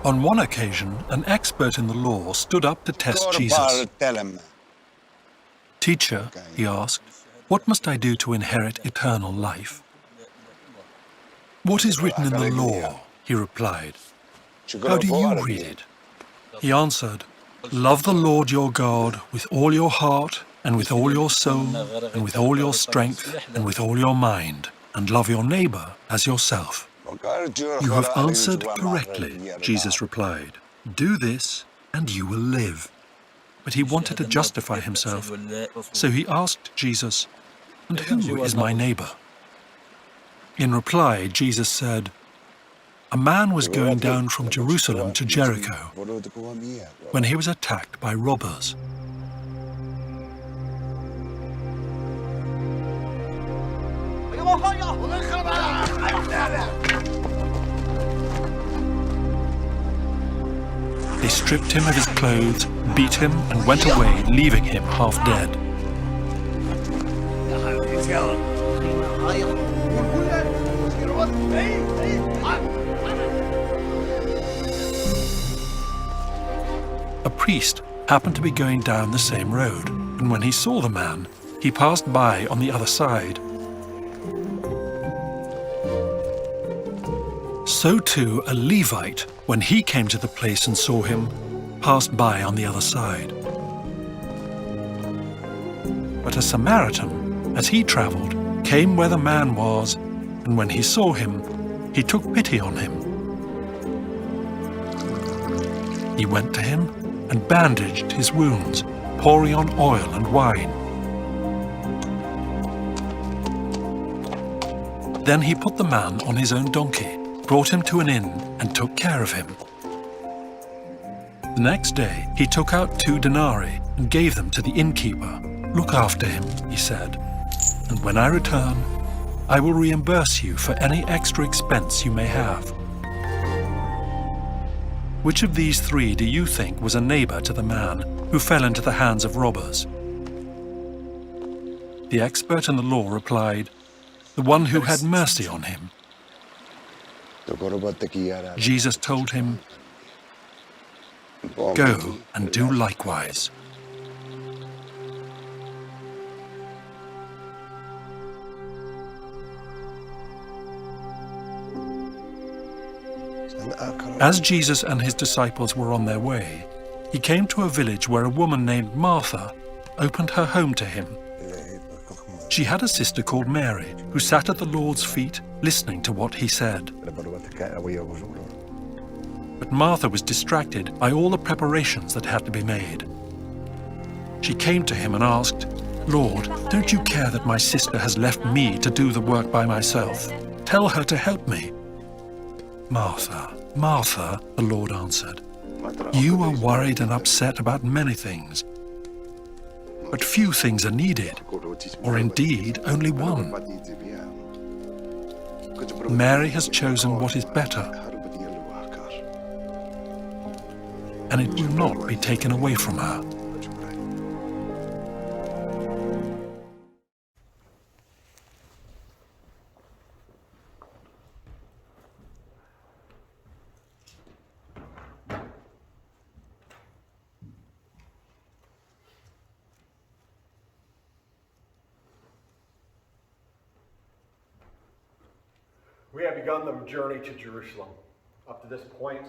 On one occasion, an expert in the law stood up to test Jesus. "Teacher," he asked, "what must I do to inherit eternal life?" "What is written in the law?" he replied. "How do you read it?" He answered, "Love the Lord your God with all your heart, and with all your soul, and with all your strength, and with all your mind, and love your neighbor as yourself." "You have answered correctly," Jesus replied. "Do this, and you will live." But he wanted to justify himself, so he asked Jesus, "And who is my neighbor?" In reply, Jesus said, "A man was going down from Jerusalem to Jericho when he was attacked by robbers. They stripped him of his clothes, beat him, and went away, leaving him half dead. A priest happened to be going down the same road, and when he saw the man, he passed by on the other side. So too a Levite, when he came to the place and saw him, passed by on the other side. But a Samaritan, as he traveled, came where the man was, and when he saw him, he took pity on him. He went to him and bandaged his wounds, pouring on oil and wine. Then he put the man on his own donkey, brought him to an inn, and took care of him. The next day he took out 2 denarii and gave them to the innkeeper. "Look after him," he said, "and when I return, I will reimburse you for any extra expense you may have." Which of these 3 do you think was a neighbor to the man who fell into the hands of robbers? The expert in the law replied, "The one who had mercy on him." Jesus told him, "Go and do likewise." As Jesus and his disciples were on their way, he came to a village where a woman named Martha opened her home to him. She had a sister called Mary, who sat at the Lord's feet listening to what he said. But Martha was distracted by all the preparations that had to be made. She came to him and asked, "Lord, don't you care that my sister has left me to do the work by myself? Tell her to help me." "Martha, Martha," the Lord answered, "you are worried and upset about many things. But few things are needed, or indeed only one. Mary has chosen what is better, and it will not be taken away from her." We have begun the journey to Jerusalem. Up to this point,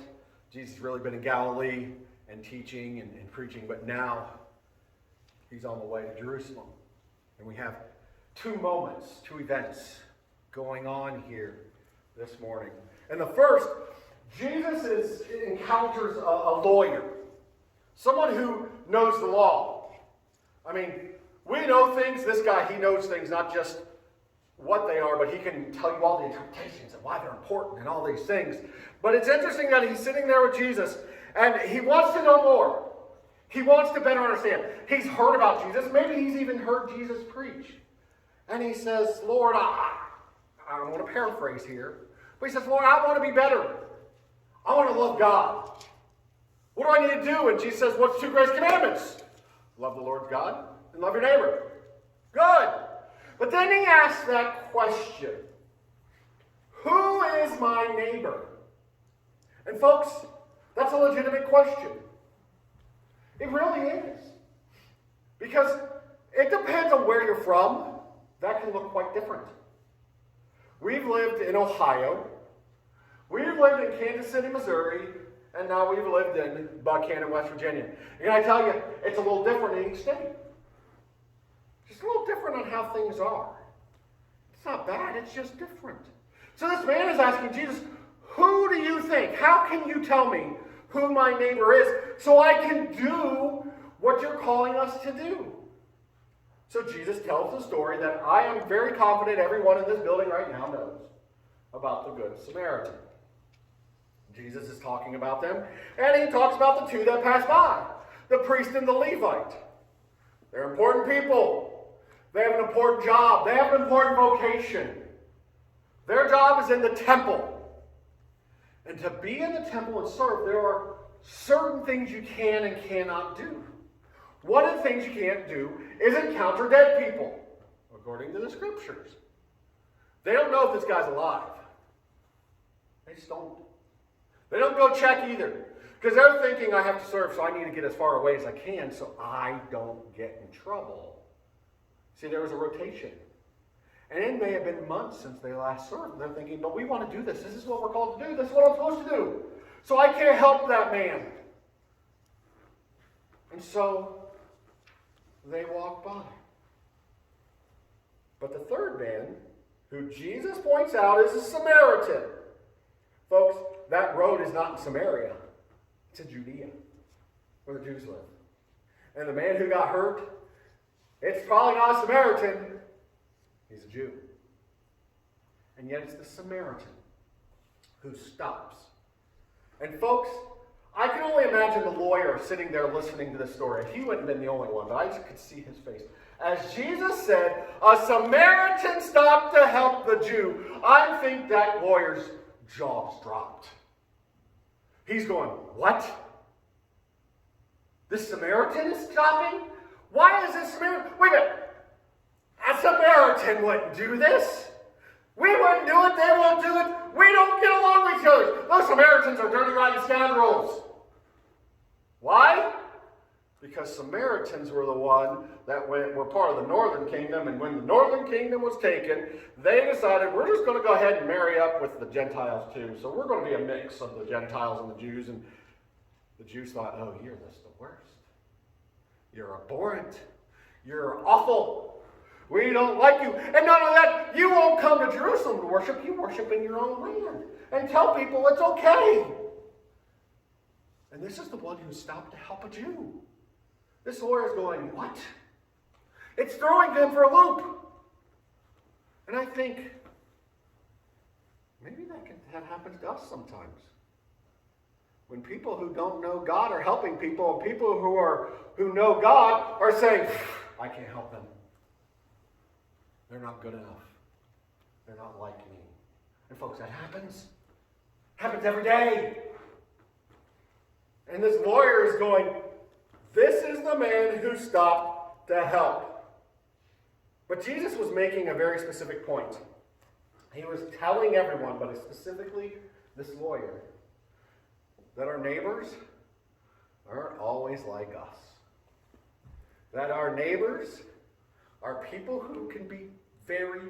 Jesus has really been in Galilee and teaching and preaching, but now he's on the way to Jerusalem. And we have 2 moments, 2 events going on here this morning. And the first, Jesus encounters a lawyer, someone who knows the law. I mean, we know things. This guy, he knows things, not just what they are, but he can tell you all the interpretations and why they're important and all these things. But it's interesting that he's sitting there with Jesus, and he wants to know more. He wants to better understand. He's heard about Jesus. Maybe he's even heard Jesus preach. And he says, "Lord, I don't want to paraphrase here, but he says, Lord, I want to be better. I want to love God. What do I need to do?" And Jesus says, "What's 2 great commandments? Love the Lord God and love your neighbor." Good. But then he asks that question, who is my neighbor? And folks, That's a legitimate question. It really is. Because it depends on where you're from. That can look quite different. We've lived in Ohio. We've lived in Kansas City, Missouri. And now we've lived in Buchanan, West Virginia. And I tell you, it's a little different in each state. Just a little different on how things are. It's not bad, it's just different. So this man is asking Jesus, who do you think? How can you tell me who my neighbor is so I can do what you're calling us to do? So Jesus tells the story that I am very confident everyone in this building right now knows about the Good Samaritan. Jesus is talking about them, and he talks about the two that pass by, the priest and the Levite. They're important people. They have an important job. They have an important vocation. Their job is in the temple. And to be in the temple and serve, there are certain things you can and cannot do. One of the things you can't do is encounter dead people, according to the scriptures. They don't know if this guy's alive. They just don't. They don't go check either. Because they're thinking, I have to serve, so I need to get as far away as I can so I don't get in trouble. See, there was a rotation. And it may have been months since they last served. They're thinking, but we want to do this. This is what we're called to do. This is what I'm supposed to do. So I can't help that man. And so they walk by. But the third man, who Jesus points out, is a Samaritan. Folks, that road is not in Samaria. It's in Judea, where the Jews live. And the man who got hurt, it's probably not a Samaritan. He's a Jew. And yet it's the Samaritan who stops. And folks, I can only imagine the lawyer sitting there listening to this story. He wouldn't have been the only one, but I just could see his face. As Jesus said, a Samaritan stopped to help the Jew. I think that lawyer's jaws dropped. He's going, what? This Samaritan is stopping? Why is this Samaritan? Wait a minute. A Samaritan wouldn't do this. We wouldn't do it. They won't do it. We don't get along with each other. Those Samaritans are dirty, rotten scoundrels. Why? Because Samaritans were the one that were part of the northern kingdom, and when the northern kingdom was taken, they decided we're just going to go ahead and marry up with the Gentiles too. So we're going to be a mix of the Gentiles and the Jews. And the Jews thought, oh, you're just the worst. You're abhorrent. You're awful. We don't like you. And not only that, you won't come to Jerusalem to worship. You worship in your own land. And tell people it's okay. And this is the one who stopped to help a Jew. This lawyer is going, what? It's throwing them for a loop. And I think, maybe that happens to us sometimes. When people who don't know God are helping people, and people who know God are saying, I can't help them. They're not good enough. They're not like me. And folks, that happens. Happens every day. And this lawyer is going, this is the man who stopped to help. But Jesus was making a very specific point. He was telling everyone, but specifically this lawyer, that our neighbors aren't always like us. That our neighbors are people who can be very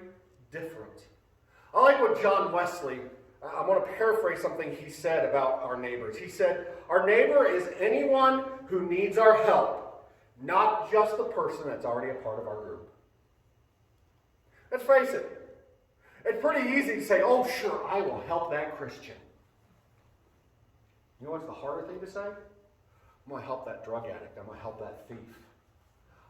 different. I like what John Wesley, I want to paraphrase something he said about our neighbors. He said, our neighbor is anyone who needs our help, not just the person that's already a part of our group. Let's face it. It's pretty easy to say, oh, sure, I will help that Christian. You know what's the harder thing to say? I'm going to help that drug addict. I'm going to help that thief.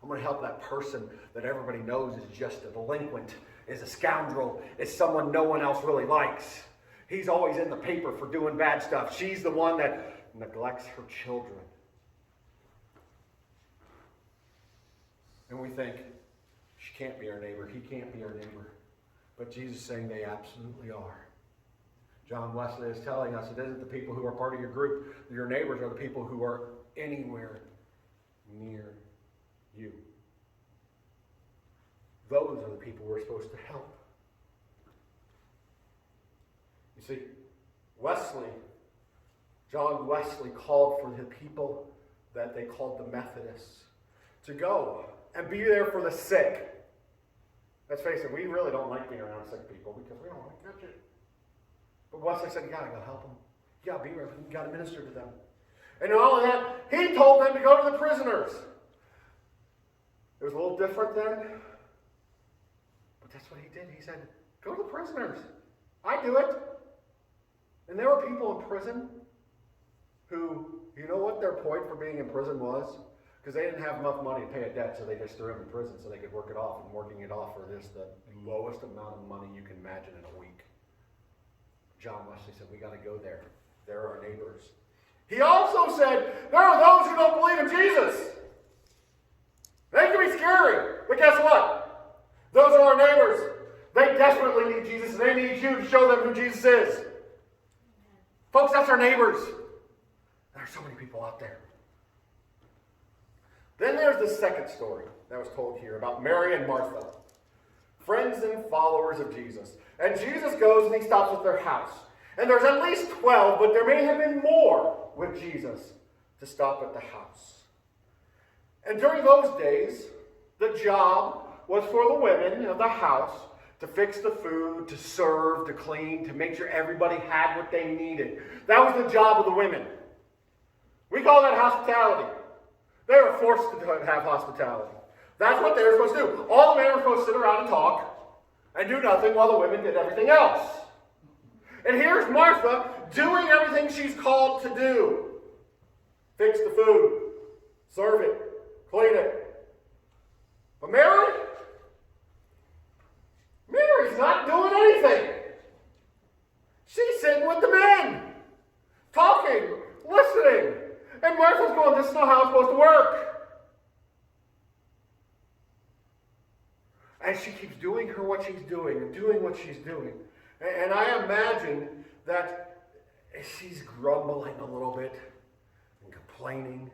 I'm going to help that person that everybody knows is just a delinquent, is a scoundrel, is someone no one else really likes. He's always in the paper for doing bad stuff. She's the one that neglects her children. And we think, she can't be our neighbor. He can't be our neighbor. But Jesus is saying they absolutely are. John Wesley is telling us it isn't the people who are part of your group. Your neighbors are the people who are anywhere near you. Those are the people we're supposed to help. You see, Wesley John Wesley called for the people that they called the Methodists to go and be there for the sick. Let's face it, we really don't like being around sick people because we don't want to catch it. But Wesley said, you got to go help them. You got to be there. You got to minister to them. And not only that, he told them to go to the prisoners. It was a little different then, but that's what he did. He said, go to the prisoners. I do it. And there were people in prison who, you know what their point for being in prison was? Because they didn't have enough money to pay a debt, so they just threw them in prison so they could work it off. And working it off for this, the lowest amount of money you can imagine in a week. John Wesley said, we got to go there. They're our neighbors. He also said, there are those who don't believe in Jesus. They can be scary, but guess what? Those are our neighbors. They desperately need Jesus, and they need you to show them who Jesus is. Folks, that's our neighbors. There are so many people out there. Then there's the second story that was told here about Mary and Martha, friends and followers of Jesus. And Jesus goes and he stops at their house. And there's at least 12, but there may have been more with Jesus to stop at the house. And during those days, the job was for the women of the house to fix the food, to serve, to clean, to make sure everybody had what they needed. That was the job of the women. We call that hospitality. They were forced to have hospitality. That's what they were supposed to do. All the men were supposed to sit around and talk and do nothing while the women did everything else. And here's Martha doing everything she's called to do. Fix the food, serve it, clean it. But Mary's not doing anything. She's sitting with the men, talking, listening. And Martha's going, this is not how it's supposed to work. And she keeps doing what she's doing and doing what she's doing. And I imagine that she's grumbling a little bit and complaining.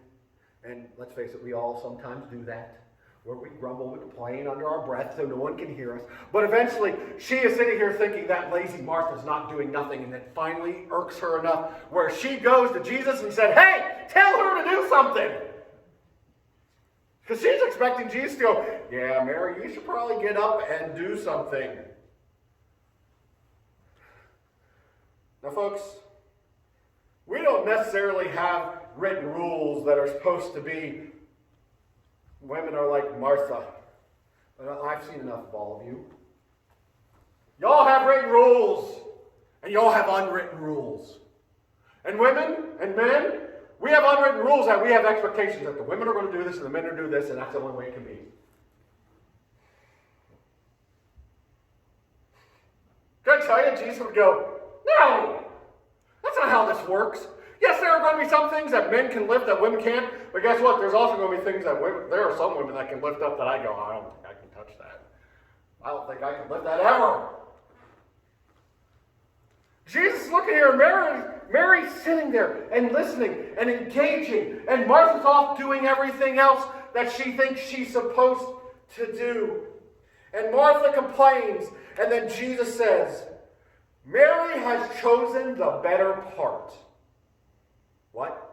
And let's face it, we all sometimes do that, where we grumble, we complain under our breath so no one can hear us. But eventually, she is sitting here thinking that lazy Martha's not doing nothing, and it finally irks her enough where she goes to Jesus and said, hey, tell her to do something. Because she's expecting Jesus to go, yeah, Mary, you should probably get up and do something. Now, folks, we don't necessarily have written rules that are supposed to be women are like Martha. But I've seen enough of all of you. Y'all have written rules, and y'all have unwritten rules. And women and men, we have unwritten rules that we have expectations that the women are going to do this and the men are going to do this, and that's the only way it can be. Can I tell you, Jesus would go, no, that's not how this works. Yes, there are going to be some things that men can lift that women can't, but guess what? There's also going to be things that there are some women that can lift up that I go, I don't think I can touch that. I don't think I can lift that ever. Jesus is looking here, and Mary's sitting there and listening and engaging, and Martha's off doing everything else that she thinks she's supposed to do. And Martha complains, and then Jesus says, Mary has chosen the better part. What?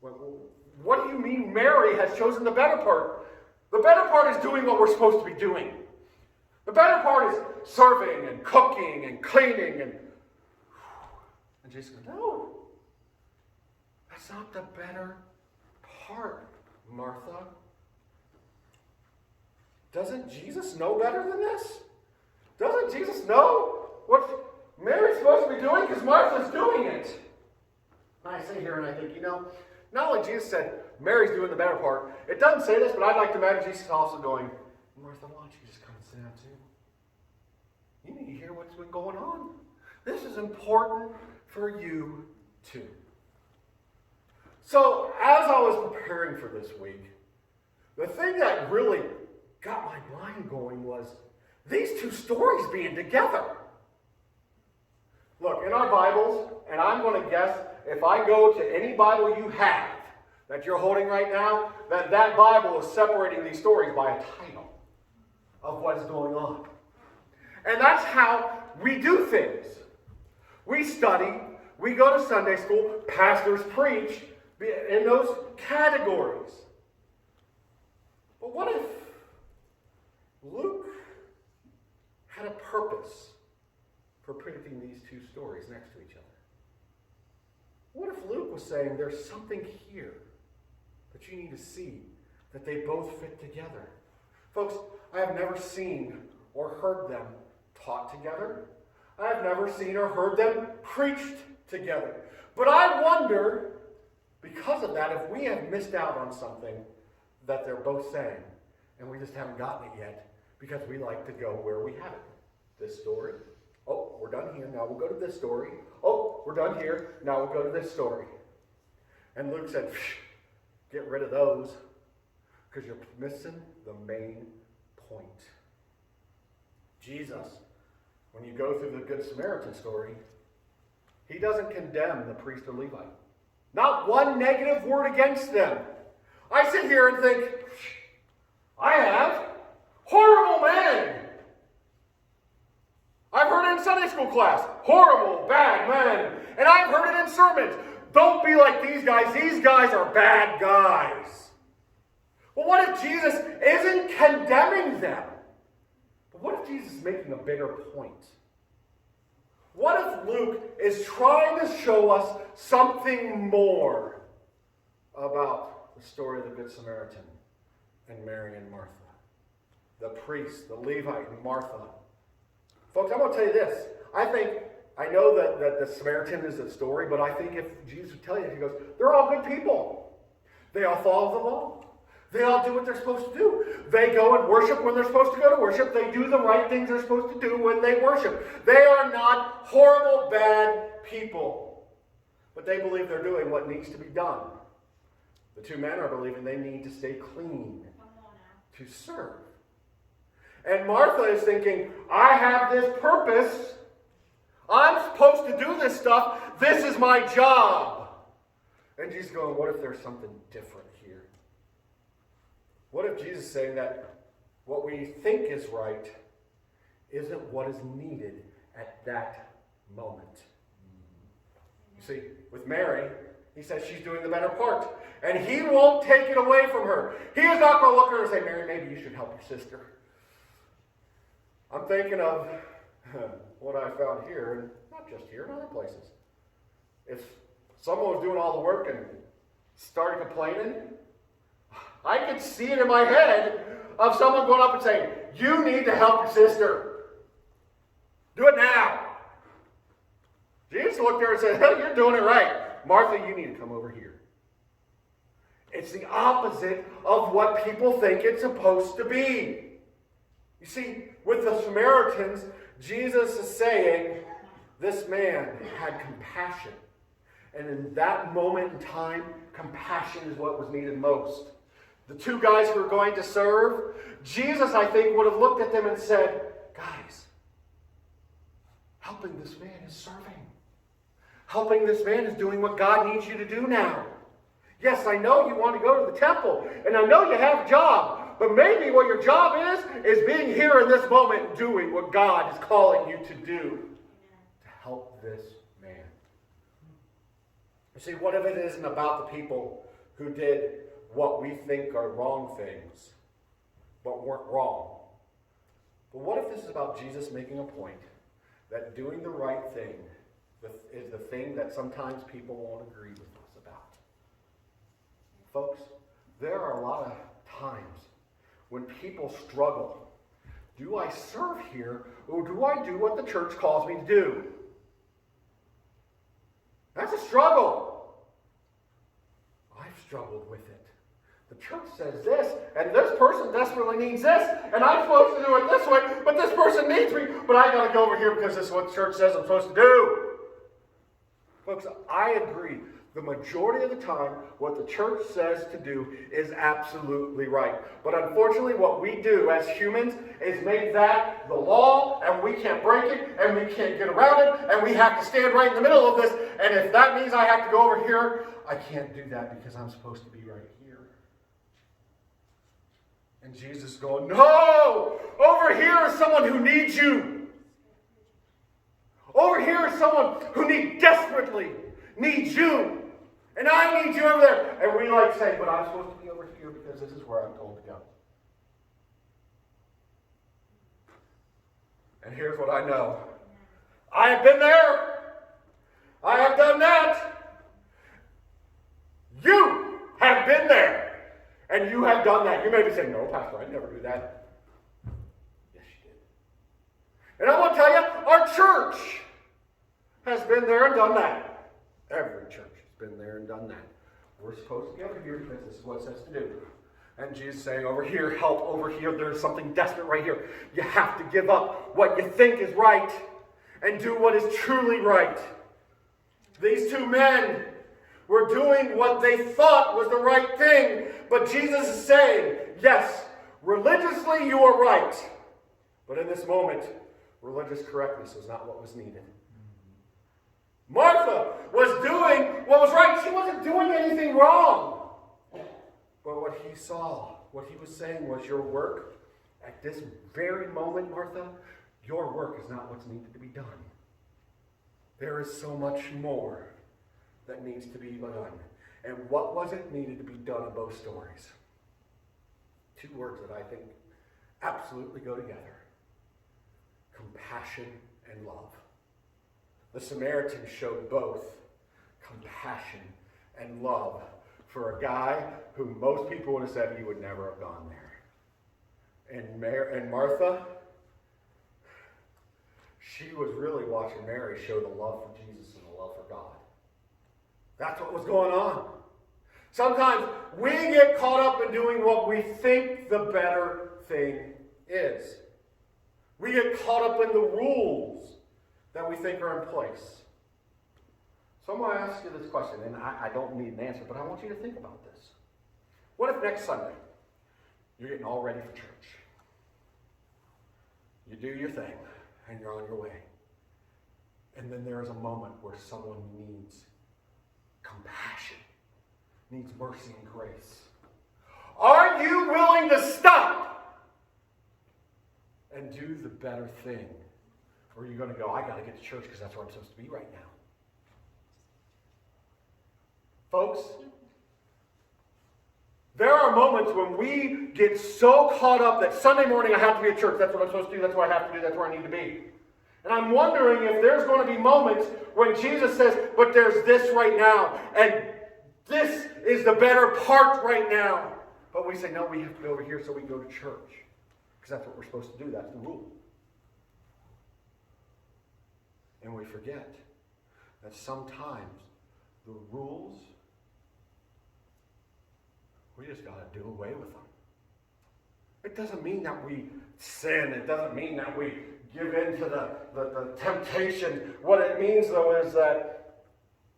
What do you mean Mary has chosen the better part? The better part is doing what we're supposed to be doing. The better part is serving and cooking and cleaning and Jesus goes, no. That's not the better part, Martha. Doesn't Jesus know better than this? Doesn't Jesus know what Mary's supposed to be doing? Because Martha's doing it. And I sit here and I think, not only Jesus said, Mary's doing the better part. It doesn't say this, but I'd like to imagine Jesus also going, Martha, why don't you just come and sit down too? You need to hear what's been going on. This is important for you too. So, as I was preparing for this week, the thing that really got my mind going was these two stories being together. Look, in our Bibles, and I'm going to guess, if I go to any Bible you have that you're holding right now, that Bible is separating these stories by a title of what is going on. And that's how we do things. We study We go to Sunday school, pastors preach in those categories. But what if Luke had a purpose for putting these two stories next to each other? What if Luke was saying there's something here that you need to see, that they both fit together? Folks, I have never seen or heard them taught together. I have never seen or heard them preached together. But I wonder, because of that, if we have missed out on something that they're both saying, and we just haven't gotten it yet, because we like to go where we have it. This story. Oh, we're done here. Now we'll go to this story. Oh, we're done here. Now we'll go to this story. And Luke said, get rid of those, because you're missing the main point. Jesus, when you go through the Good Samaritan story, he doesn't condemn the priest or Levite. Not one negative word against them. I sit here and think, I have. Horrible man. I've heard it in Sunday school class. Horrible, bad men. And I've heard it in sermons. Don't be like these guys. These guys are bad guys. Well, what if Jesus isn't condemning them? But what if Jesus is making a bigger point? What if Luke is trying to show us something more about the story of the Good Samaritan and Mary and Martha? The priest, the Levite, and Martha. Folks, I'm going to tell you this. I know that the Samaritan is a story, but I think if Jesus would tell you, he goes, they're all good people. They all follow the law. They all do what they're supposed to do. They go and worship when they're supposed to go to worship. They do the right things they're supposed to do when they worship. They are not horrible, bad people. But they believe they're doing what needs to be done. The two men are believing they need to stay clean to serve. And Martha is thinking, I have this purpose. I'm supposed to do this stuff. This is my job. And Jesus is going, what if there's something different here? What if Jesus is saying that what we think is right isn't what is needed at that moment? You see, with Mary, he says she's doing the better part. And he won't take it away from her. He is not going to look at her and say, Mary, maybe you should help your sister. I'm thinking of what I found here, and not just here, in other places. If someone was doing all the work and started complaining, I could see it in my head of someone going up and saying, you need to help your sister. Do it now. Jesus looked there and said, hey, you're doing it right. Martha, you need to come over here. It's the opposite of what people think it's supposed to be. You see, with the Samaritans, Jesus is saying, this man had compassion. And in that moment in time, compassion is what was needed most. The two guys who were going to serve, Jesus, I think, would have looked at them and said, guys, helping this man is serving. Helping this man is doing what God needs you to do now. Yes, I know you want to go to the temple, and I know you have a job. But maybe what your job is being here in this moment doing what God is calling you to do to help this man. You see, what if it isn't about the people who did what we think are wrong things, but weren't wrong? But what if this is about Jesus making a point that doing the right thing is the thing that sometimes people won't agree with us about? Folks, there are a lot of times when people struggle. Do I serve here, or do I do what the church calls me to do? That's a struggle. I've struggled with it. The church says this, and this person desperately needs this, and I'm supposed to do it this way, but this person needs me, but I got to go over here because this is what the church says I'm supposed to do. Folks, I agree. The majority of the time, what the church says to do is absolutely right. But unfortunately, what we do as humans is make that the law, and we can't break it, and we can't get around it, and we have to stand right in the middle of this. And if that means I have to go over here, I can't do that because I'm supposed to be right here. And Jesus is going, no! Over here is someone who needs you. Over here is someone who desperately desperately needs you. And I need you over there. And we like say, but I'm supposed to be over here because this is where I'm told to go. And here's what I know. I have been there. I have done that. You have been there. And you have done that. You may be saying, no, Pastor, I never do that. Yes, you did. And I want to tell you, our church has been there and done that. Every church has been there and done that. We're supposed to be over here because this is what it says to do. And Jesus is saying, over here, help, over here, there's something desperate right here. You have to give up what you think is right and do what is truly right. These two men were doing what they thought was the right thing, but Jesus is saying, yes, religiously you are right, but in this moment, religious correctness was not what was needed. Martha was doing what was right. She wasn't doing anything wrong. But what he saw, what he was saying was, your work at this very moment, Martha, your work is not what's needed to be done. There is so much more that needs to be done. And what was it needed to be done in both stories? Two words that I think absolutely go together. Compassion and love. The Samaritan showed both compassion and love for a guy who most people would have said he would never have gone there. And Martha, she was really watching Mary show the love for Jesus and the love for God. That's what was going on. Sometimes we get caught up in doing what we think the better thing is. We get caught up in the rules that we think are in place. So I'm going to ask you this question, and I don't need an answer, but I want you to think about this. What if next Sunday you're getting all ready for church? You do your thing, and you're on your way. And then there is a moment where someone needs compassion, needs mercy and grace. Are you willing to stop and do the better thing? Or are you going to go, I got to get to church because that's where I'm supposed to be right now? Folks, there are moments when we get so caught up that Sunday morning I have to be at church. That's what I'm supposed to do. That's what I have to do. That's where I need to be. And I'm wondering if there's going to be moments when Jesus says, but there's this right now. And this is the better part right now. But we say, no, we have to go over here, so we go to church. Because that's what we're supposed to do. That's the rule. And we forget that sometimes the rules, we just got to do away with them. It doesn't mean that we sin. It doesn't mean that we give in to the temptation. What it means, though, is that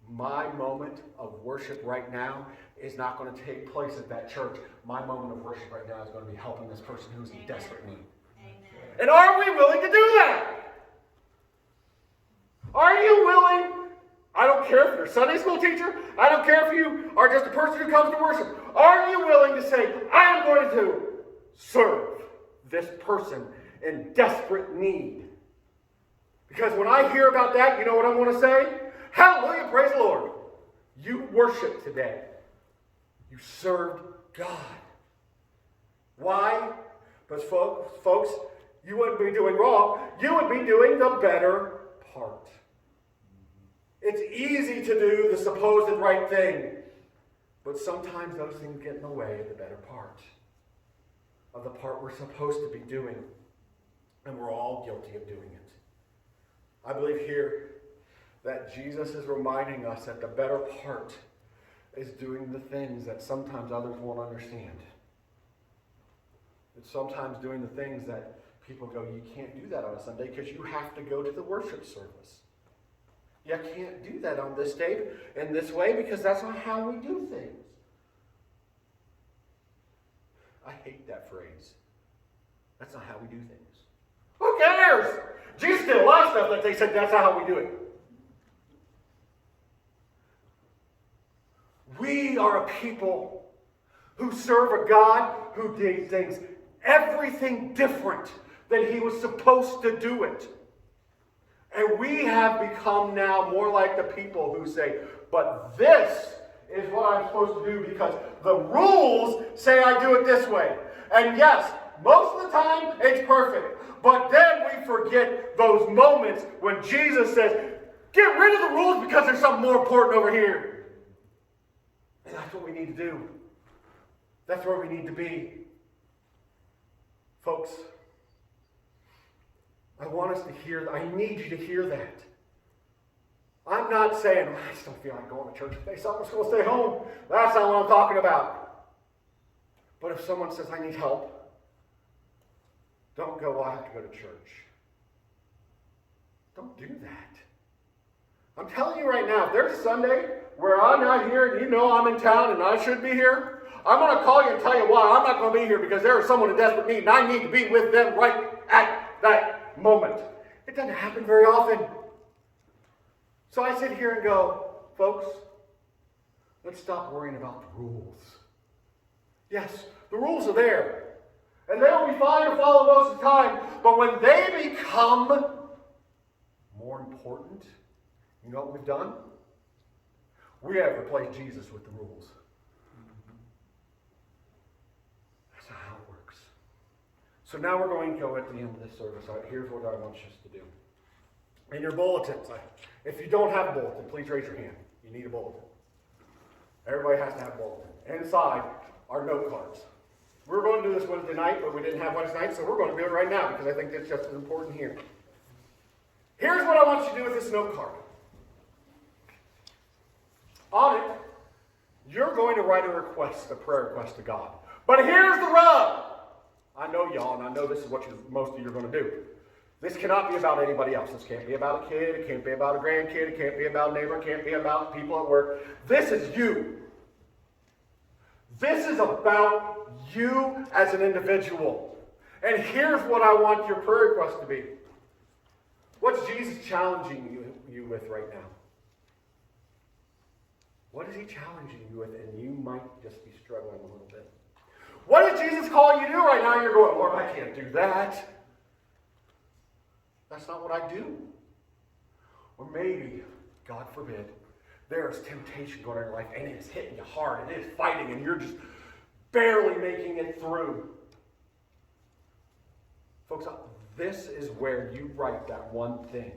my moment of worship right now is not going to take place at that church. My moment of worship right now is going to be helping this person who's in desperate need. Amen. And are we willing to do that? Are you willing? I don't care if you're a Sunday school teacher. I don't care if you are just a person who comes to worship. Are you willing to say, I am going to serve this person in desperate need? Because when I hear about that, you know what I want to say? Hallelujah, praise the Lord. You worship today. You served God. Why? Because folks, you wouldn't be doing wrong. You would be doing the better part. It's easy to do the supposed right thing, but sometimes those things get in the way of the better part, of the part we're supposed to be doing, and we're all guilty of doing it. I believe here that Jesus is reminding us that the better part is doing the things that sometimes others won't understand. It's sometimes doing the things that people go, you can't do that on a Sunday because you have to go to the worship service. You can't do that on this day in this way because that's not how we do things. I hate that phrase. That's not how we do things. Who cares? Jesus did a lot of stuff that they said that's not how we do it. We are a people who serve a God who did things everything different than he was supposed to do it. And we have become now more like the people who say, but this is what I'm supposed to do because the rules say I do it this way. And yes, most of the time it's perfect. But then we forget those moments when Jesus says, get rid of the rules because there's something more important over here. And that's what we need to do. That's where we need to be. Folks, I want us to hear that. I need you to hear that. I'm not saying, I just don't feel like going to church today, so I'm just going to stay home. That's not what I'm talking about. But if someone says, I need help, don't go, well, I have to go to church. Don't do that. I'm telling you right now, if there's a Sunday where I'm not here and you know I'm in town and I should be here, I'm going to call you and tell you why I'm not going to be here because there is someone in desperate need and I need to be with them right at that moment. It doesn't happen very often. So I sit here and go, folks, let's stop worrying about the rules. Yes, the rules are there. And they'll be fine to follow most of the time. But when they become more important, you know what we've done? We have replaced Jesus with the rules. That's not how it works. So now we're going to go at the end of this service. Here's what I want us to do. In your bulletins, if you don't have a bulletin, please raise your hand. You need a bulletin. Everybody has to have a bulletin. Inside are note cards. We were going to do this Wednesday night, but we didn't have Wednesday night, so we're going to do it right now because I think it's just as important here. Here's what I want you to do with this note card. On it, you're going to write a prayer request to God. But here's the rub. I know y'all, and I know this is what most of you are going to do. This cannot be about anybody else. This can't be about a kid. It can't be about a grandkid. It can't be about a neighbor. It can't be about people at work. This is you. This is about you as an individual. And here's what I want your prayer request to be. What's Jesus challenging you with right now? What is he challenging you with? And you might just be struggling a little bit. What is Jesus calling you to do right now? You're going, Lord, I can't do that. That's not what I do. Or maybe, God forbid, there is temptation going on in your life and it is hitting you hard. It is fighting and you're just barely making it through. Folks, this is where you write that one thing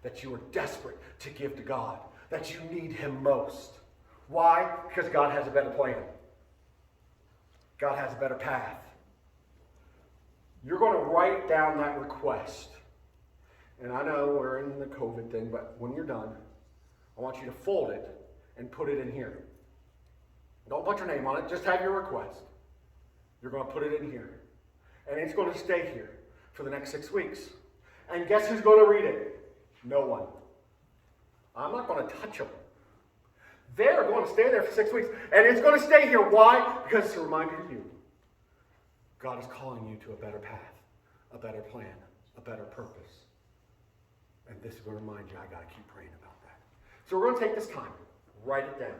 that you are desperate to give to God, that you need him most. Why? Because God has a better plan. God has a better path. You're going to write down that request. And I know we're in the COVID thing, but when you're done, I want you to fold it and put it in here. Don't put your name on it, just have your request. You're going to put it in here. And it's going to stay here for the next 6 weeks. And guess who's going to read it? No one. I'm not going to touch them. They're going to stay there for 6 weeks. And it's going to stay here. Why? Because it's a reminder to you. God is calling you to a better path, a better plan, a better purpose. And this is going to remind you, I got to keep praying about that. So we're going to take this time. Write it down.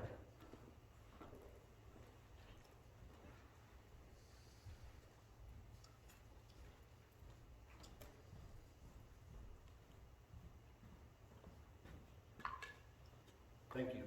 Thank you.